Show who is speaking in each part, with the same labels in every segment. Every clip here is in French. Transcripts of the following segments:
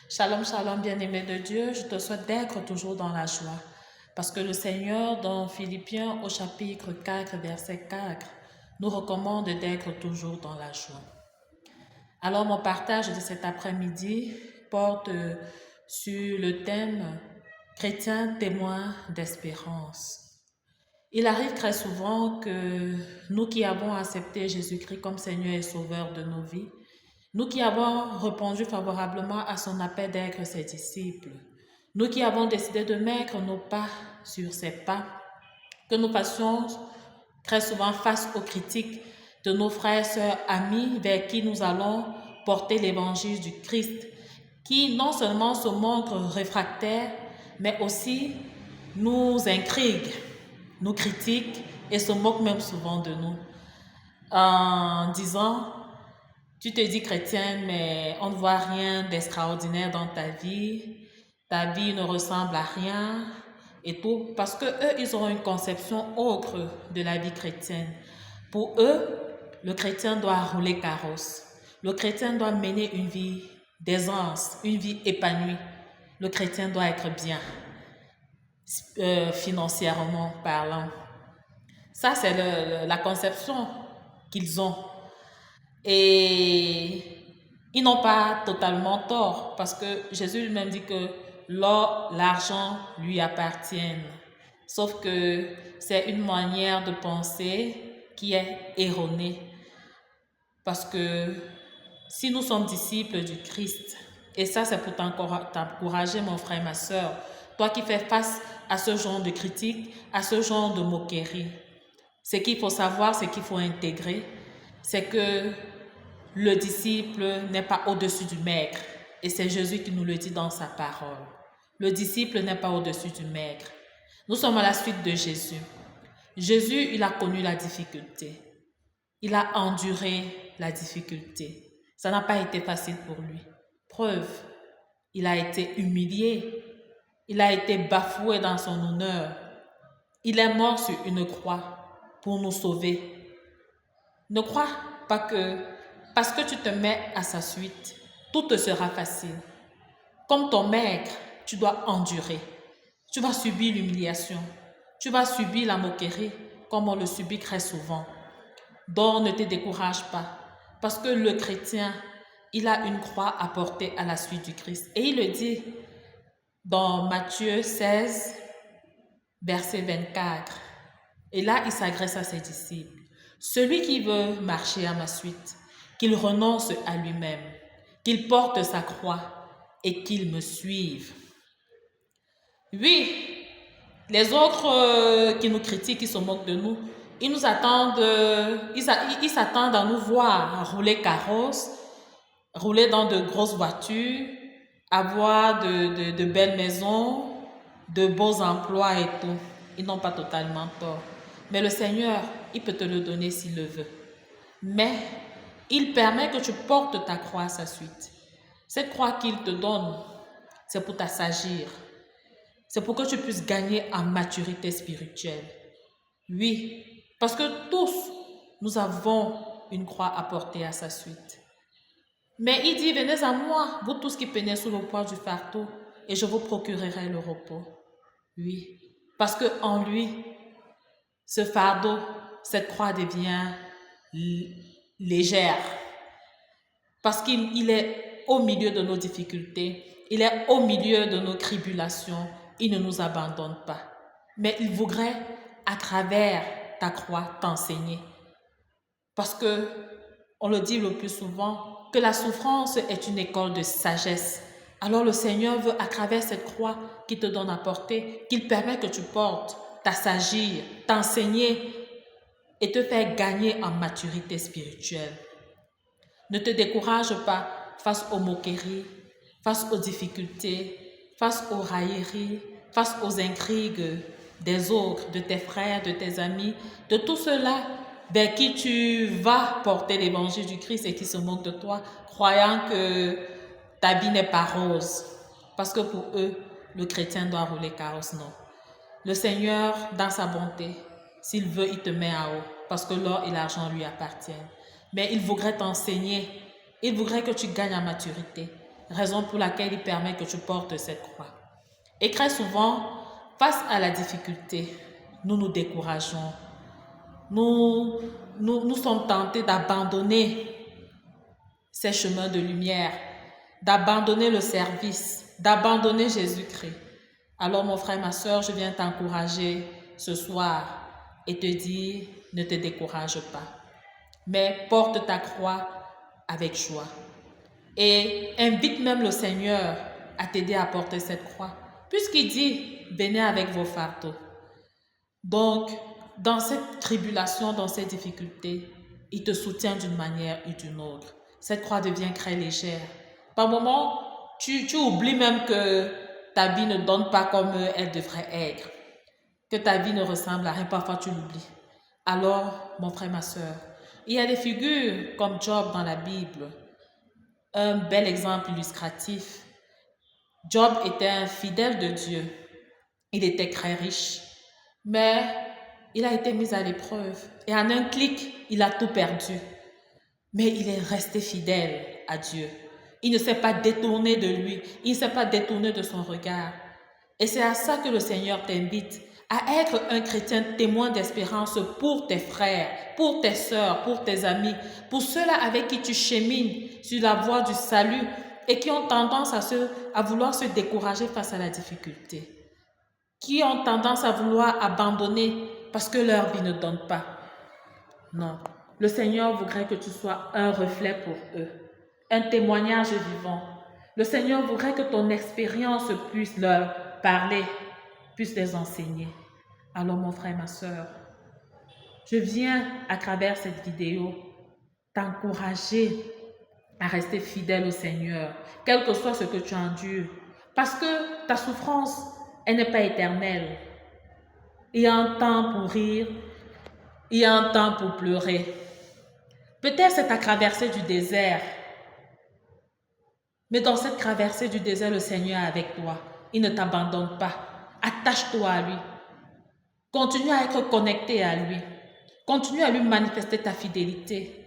Speaker 1: Shalom, shalom, bien-aimé de Dieu, je te souhaite d'être toujours dans la joie. Parce que le Seigneur, dans Philippiens au chapitre 4, verset 4, nous recommande d'être toujours dans la joie. Alors, mon partage de cet après-midi porte sur le thème chrétien témoin d'espérance. Il arrive très souvent que nous qui avons accepté Jésus-Christ comme Seigneur et Sauveur de nos vies, nous qui avons répondu favorablement à son appel d'être ses disciples, nous qui avons décidé de mettre nos pas sur ses pas, que nous passions très souvent face aux critiques de nos frères, sœurs, amis vers qui nous allons porter l'évangile du Christ, qui non seulement se montrent réfractaires, mais aussi nous intriguent, nous critiquent et se moquent même souvent de nous en disant: tu te dis chrétienne, mais on ne voit rien d'extraordinaire dans ta vie ne ressemble à rien et tout, parce que eux, ils ont une conception autre de la vie chrétienne. Pour eux, le chrétien doit rouler carrosse. Le chrétien doit mener une vie d'aisance, une vie épanouie. Le chrétien doit être bien, financièrement parlant. Ça, c'est la conception qu'ils ont. Et ils n'ont pas totalement tort, parce que Jésus lui-même dit que l'or, l'argent lui appartiennent. Sauf que c'est une manière de penser qui est erronée. Parce que si nous sommes disciples du Christ, et ça c'est pour t'encourager mon frère, ma soeur, toi qui fais face à ce genre de critique, à ce genre de moquerie, ce qu'il faut savoir, ce qu'il faut intégrer, c'est que le disciple n'est pas au-dessus du maître. Et c'est Jésus qui nous le dit dans sa parole. Le disciple n'est pas au-dessus du maître. Nous sommes à la suite de Jésus. Jésus, il a connu la difficulté. Il a enduré la difficulté. Ça n'a pas été facile pour lui. Preuve, il a été humilié. Il a été bafoué dans son honneur. Il est mort sur une croix pour nous sauver. Ne crois pas que parce que tu te mets à sa suite, tout te sera facile. Comme ton maître, tu dois endurer. Tu vas subir l'humiliation. Tu vas subir la moquerie, comme on le subit très souvent. Donc ne te décourage pas. Parce que le chrétien, il a une croix à porter à la suite du Christ. Et il le dit dans Matthieu 16, verset 24. Et là, il s'adresse à ses disciples. Celui qui veut marcher à ma suite, qu'il renonce à lui-même, qu'il porte sa croix et qu'il me suive. Oui, les autres qui nous critiquent, qui se moquent de nous, ils nous attendent, ils s'attendent à nous voir rouler carrosse, rouler dans de grosses voitures, avoir de belles maisons, de beaux emplois et tout. Ils n'ont pas totalement tort. Mais le Seigneur, il peut te le donner s'il le veut. Mais il permet que tu portes ta croix à sa suite. Cette croix qu'il te donne, c'est pour t'assagir. C'est pour que tu puisses gagner en maturité spirituelle. Oui, parce que tous, nous avons une croix à porter à sa suite. Mais il dit: venez à moi, vous tous qui peinez sous le poids du fardeau, et je vous procurerai le repos. Oui, parce qu'en lui, ce fardeau, cette croix devient légère. Parce qu'il est au milieu de nos difficultés, il est au milieu de nos tribulations, il ne nous abandonne pas. Mais il voudrait, à travers ta croix, t'enseigner. Parce que, on le dit le plus souvent, que la souffrance est une école de sagesse. Alors le Seigneur veut, à travers cette croix qu'il te donne à porter, qu'il permet que tu portes, t'assagir, t'enseigner et te faire gagner en maturité spirituelle. Ne te décourage pas face aux moqueries, face aux difficultés, face aux railleries, face aux intrigues des autres, de tes frères, de tes amis, de tout cela vers qui tu vas porter l'évangile du Christ et qui se moquent de toi, croyant que ta vie n'est pas rose. Parce que pour eux, le chrétien doit rouler carrosse. Non. Le Seigneur, dans sa bonté, s'il veut, il te met en haut, parce que l'or et l'argent lui appartiennent. Mais il voudrait t'enseigner, il voudrait que tu gagnes en maturité. raison pour laquelle il permet que tu portes cette croix. Et très souvent, face à la difficulté, nous nous décourageons. Nous sommes tentés d'abandonner ces chemins de lumière, d'abandonner le service, d'abandonner Jésus-Christ. Alors mon frère, ma soeur, je viens t'encourager ce soir et te dire, ne te décourage pas, mais porte ta croix avec joie. Et invite même le Seigneur à t'aider à porter cette croix, puisqu'il dit, venez avec vos fardeaux. Donc, dans cette tribulation, dans ces difficultés, il te soutient d'une manière ou d'une autre. Cette croix devient très légère. Par moments, tu oublies même que ta vie ne donne pas comme elle devrait être, que ta vie ne ressemble à rien. Parfois, tu l'oublies. Alors, mon frère, ma soeur, il y a des figures comme Job dans la Bible. Un bel exemple illustratif. Job était un fidèle de Dieu. Il était très riche. Mais il a été mis à l'épreuve. Et en un clic, il a tout perdu. Mais il est resté fidèle à Dieu. Il ne s'est pas détourné de lui. Il ne s'est pas détourné de son regard. Et c'est à ça que le Seigneur t'invite, à être un chrétien témoin d'espérance pour tes frères, pour tes sœurs, pour tes amis, pour ceux-là avec qui tu chemines sur la voie du salut et qui ont tendance à vouloir se décourager face à la difficulté, qui ont tendance à vouloir abandonner parce que leur vie ne donne pas. Non, le Seigneur voudrait que tu sois un reflet pour eux, un témoignage vivant. Le Seigneur voudrait que ton expérience puisse leur parler, puisse les enseigner. Alors mon frère, ma soeur, je viens à travers cette vidéo t'encourager à rester fidèle au Seigneur, quel que soit ce que tu endures, parce que ta souffrance, elle n'est pas éternelle. Il y a un temps pour rire, il y a un temps pour pleurer. Peut-être c'est ta traversée du désert, mais dans cette traversée du désert, le Seigneur est avec toi. Il ne t'abandonne pas. Attache-toi à lui. Continue à être connecté à lui. Continue à lui manifester ta fidélité.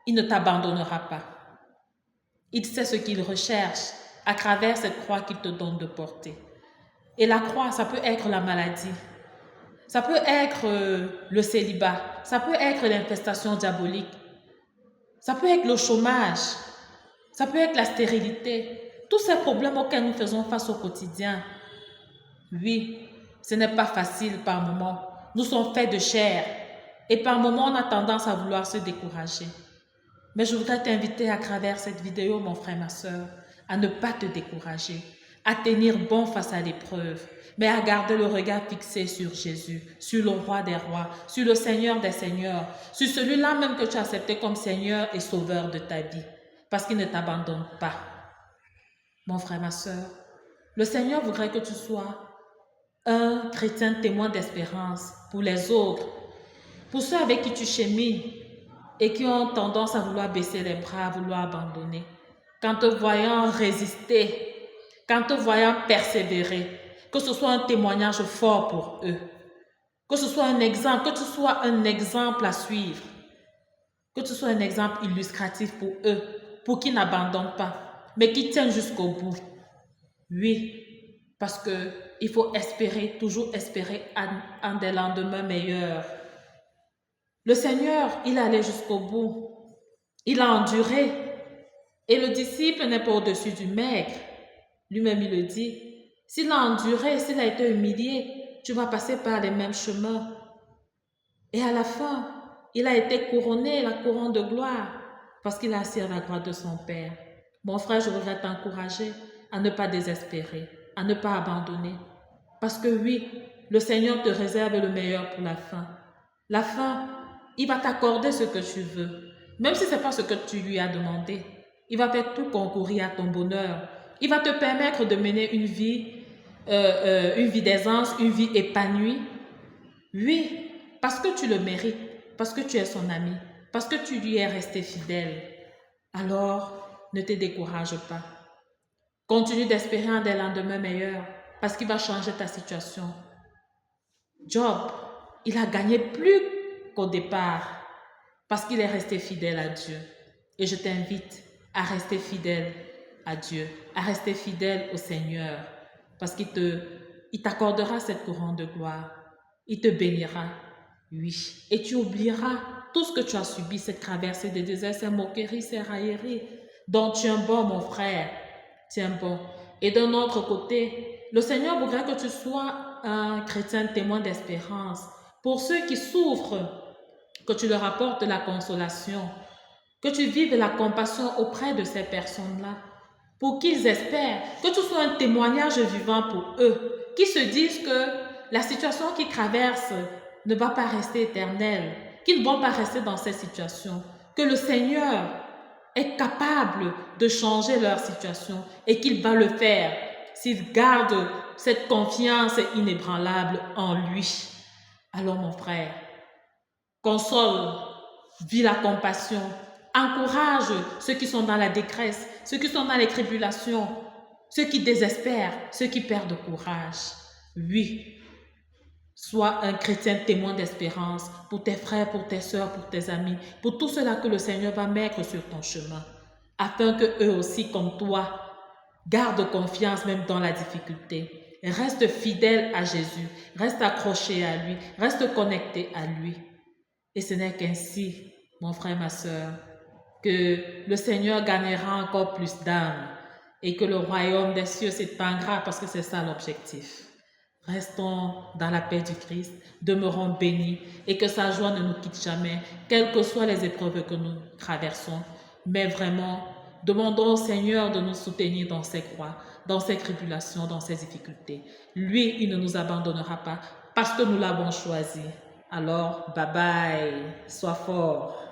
Speaker 1: Il ne t'abandonnera pas. Il sait ce qu'il recherche à travers cette croix qu'il te donne de porter. Et la croix, ça peut être la maladie. Ça peut être le célibat. Ça peut être l'infestation diabolique. Ça peut être le chômage. Ça peut être la stérilité. Tous ces problèmes auxquels nous faisons face au quotidien. Oui, ce n'est pas facile par moments. Nous sommes faits de chair. Et par moments, on a tendance à vouloir se décourager. Mais je voudrais t'inviter à travers cette vidéo, mon frère, ma soeur, à ne pas te décourager, à tenir bon face à l'épreuve, mais à garder le regard fixé sur Jésus, sur le roi des rois, sur le Seigneur des seigneurs, sur celui-là même que tu as accepté comme Seigneur et Sauveur de ta vie, parce qu'il ne t'abandonne pas. Mon frère, ma soeur, le Seigneur voudrait que tu sois un chrétien témoin d'espérance pour les autres, pour ceux avec qui tu chemines et qui ont tendance à vouloir baisser les bras, à vouloir abandonner. Qu'en te voyant résister, qu'en te voyant persévérer, que ce soit un témoignage fort pour eux, que ce soit un exemple, que tu sois un exemple à suivre, que tu sois un exemple illustratif pour eux, pour qu'ils n'abandonnent pas, mais qu'ils tiennent jusqu'au bout. Oui, parce qu'il faut espérer, toujours espérer en des lendemains meilleurs. Le Seigneur, il allait jusqu'au bout. Il a enduré. Et le disciple n'est pas au-dessus du maigre. Lui-même, il le dit. S'il a enduré, s'il a été humilié, tu vas passer par les mêmes chemins. Et à la fin, il a été couronné, la couronne de gloire, parce qu'il a assis à la droite de son Père. Mon frère, je voudrais t'encourager à ne pas désespérer, à ne pas abandonner. Parce que oui, le Seigneur te réserve le meilleur pour la fin. La fin, il va t'accorder ce que tu veux. Même si ce n'est pas ce que tu lui as demandé. Il va faire tout concourir à ton bonheur. Il va te permettre de mener une vie d'aisance, une vie épanouie. Oui, parce que tu le mérites, parce que tu es son ami, parce que tu lui es resté fidèle. Alors, ne te décourage pas. Continue d'espérer en des lendemains meilleurs, parce qu'il va changer ta situation. Job, il a gagné plus qu'au départ, parce qu'il est resté fidèle à Dieu. Et je t'invite à rester fidèle à Dieu, à rester fidèle au Seigneur, parce il t'accordera cette couronne de gloire. Il te bénira, oui. Et tu oublieras tout ce que tu as subi, cette traversée des déserts, ces moqueries, ces railleries. Donc tu es bon, mon frère, tu es bon. Et d'un autre côté, le Seigneur voudrait que tu sois un chrétien témoin d'espérance. Pour ceux qui souffrent, que tu leur apportes la consolation, que tu vives la compassion auprès de ces personnes-là, pour qu'ils espèrent, que tu sois un témoignage vivant pour eux, qui se disent que la situation qu'ils traversent ne va pas rester éternelle, qu'ils ne vont pas rester dans cette situation, que le Seigneur est capable de changer leur situation et qu'il va le faire s'ils gardent cette confiance inébranlable en lui. Alors mon frère, console, vis la compassion, encourage ceux qui sont dans la détresse, ceux qui sont dans les tribulations, ceux qui désespèrent, ceux qui perdent courage. Oui, sois un chrétien témoin d'espérance pour tes frères, pour tes sœurs, pour tes amis, pour tout cela que le Seigneur va mettre sur ton chemin, afin que eux aussi, comme toi, gardent confiance même dans la difficulté. Reste fidèle à Jésus, reste accroché à lui, reste connecté à lui. Et ce n'est qu'ainsi, mon frère, ma sœur, que le Seigneur gagnera encore plus d'âmes et que le royaume des cieux s'étendra parce que c'est ça l'objectif. Restons dans la paix du Christ, demeurons bénis et que sa joie ne nous quitte jamais, quelles que soient les épreuves que nous traversons. Mais vraiment, demandons au Seigneur de nous soutenir dans ses croix, dans ses tribulations, dans ses difficultés. Lui, il ne nous abandonnera pas parce que nous l'avons choisi. Alors, bye bye, sois fort.